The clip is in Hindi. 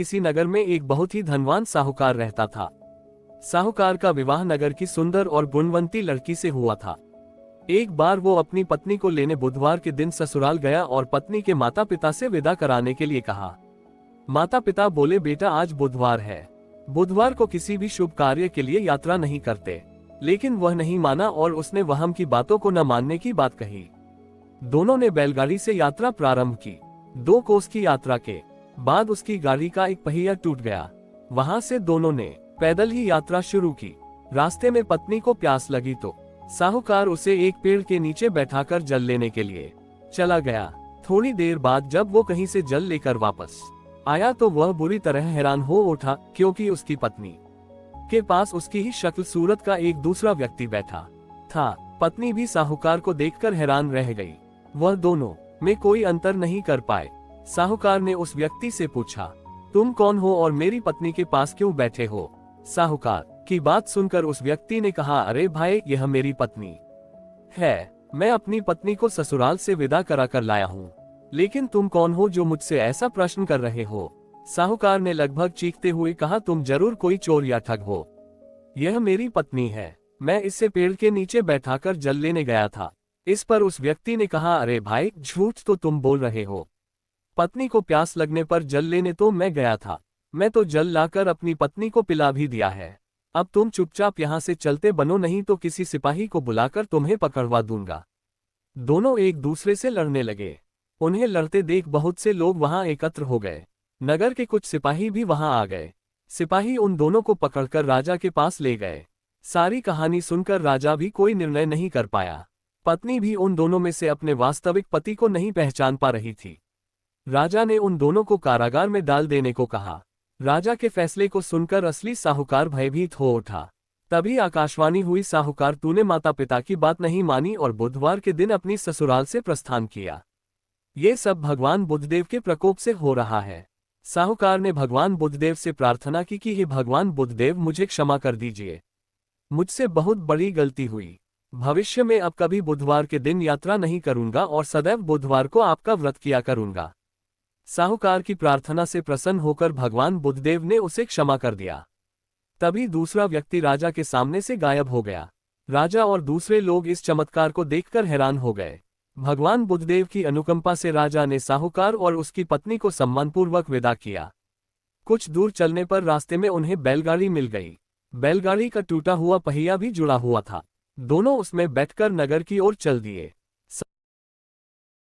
किसी नगर में एक बहुत ही धनवान साहूकार रहता था। साहूकार का विवाह नगर की सुंदर और गुणवंती लड़की से हुआ था। एक बार वो अपनी पत्नी को लेने बुधवार के दिन ससुराल गया और पत्नी के माता पिता से विदा कराने के लिए कहा। माता पिता बोले, बेटा आज बुधवार है, बुधवार को किसी भी शुभ कार्य के लिए यात्रा नहीं करते। लेकिन वह नहीं माना और उसने वहम की बातों को न मानने की बात कही। दोनों ने बैलगाड़ी से यात्रा प्रारंभ की। 2 कोस की यात्रा के बाद उसकी गाड़ी का एक पहिया टूट गया। वहां से दोनों ने पैदल ही यात्रा शुरू की। रास्ते में पत्नी को प्यास लगी तो साहूकार उसे एक पेड़ के नीचे बैठाकर जल लेने के लिए चला गया। थोड़ी देर बाद जब वो कहीं से जल लेकर वापस आया तो वह बुरी तरह हैरान हो उठा, क्योंकि उसकी पत्नी के पास उसकी ही शक्ल सूरत का एक दूसरा व्यक्ति बैठा था। पत्नी भी साहूकार को देखकर हैरान रह गई। वह दोनों में कोई अंतर नहीं कर पाए। साहूकार ने उस व्यक्ति से पूछा, तुम कौन हो और मेरी पत्नी के पास क्यों बैठे हो? साहूकार की बात सुनकर उस व्यक्ति ने कहा, अरे भाई, यह मेरी पत्नी है। मैं अपनी पत्नी को ससुराल से विदा करा कर लाया हूँ। लेकिन तुम कौन हो जो मुझसे ऐसा प्रश्न कर रहे हो? साहूकार ने लगभग चीखते हुए कहा, तुम जरूर कोई चोर या ठग हो। यह मेरी पत्नी है, मैं इससे पेड़ के नीचे बैठाकर जल लेने गया था। इस पर उस व्यक्ति ने कहा, अरे भाई, झूठ तो तुम बोल रहे हो। पत्नी को प्यास लगने पर जल लेने तो मैं गया था। मैं तो जल लाकर अपनी पत्नी को पिला भी दिया है। अब तुम चुपचाप यहाँ से चलते बनो, नहीं तो किसी सिपाही को बुलाकर तुम्हें पकड़वा दूंगा। दोनों एक दूसरे से लड़ने लगे। उन्हें लड़ते देख बहुत से लोग वहां एकत्र हो गए। नगर के कुछ सिपाही भी वहां आ गए। सिपाही उन दोनों को पकड़कर राजा के पास ले गए। सारी कहानी सुनकर राजा भी कोई निर्णय नहीं कर पाया। पत्नी भी उन दोनों में से अपने वास्तविक पति को नहीं पहचान पा रही थी। राजा ने उन दोनों को कारागार में डाल देने को कहा। राजा के फैसले को सुनकर असली साहूकार भयभीत हो उठा। तभी आकाशवाणी हुई, साहूकार, तूने माता पिता की बात नहीं मानी और बुधवार के दिन अपनी ससुराल से प्रस्थान किया। ये सब भगवान बुद्धदेव के प्रकोप से हो रहा है। साहूकार ने भगवान बुद्धदेव से प्रार्थना की कि हे भगवान बुद्धदेव, मुझे क्षमा कर दीजिए, मुझसे बहुत बड़ी गलती हुई। भविष्य में अब कभी बुधवार के दिन यात्रा नहीं करूंगा और सदैव बुधवार को आपका व्रत किया करूंगा। साहूकार की प्रार्थना से प्रसन्न होकर भगवान बुद्धदेव ने उसे क्षमा कर दिया। तभी दूसरा व्यक्ति राजा के सामने से गायब हो गया। राजा और दूसरे लोग इस चमत्कार को देखकर हैरान हो गए। भगवान बुद्धदेव की अनुकंपा से राजा ने साहूकार और उसकी पत्नी को सम्मानपूर्वक विदा किया। कुछ दूर चलने पर रास्ते में उन्हें बैलगाड़ी मिल गई। बैलगाड़ी का टूटा हुआ पहिया भी जुड़ा हुआ था। दोनों उसमें बैठकर नगर की ओर चल दिए।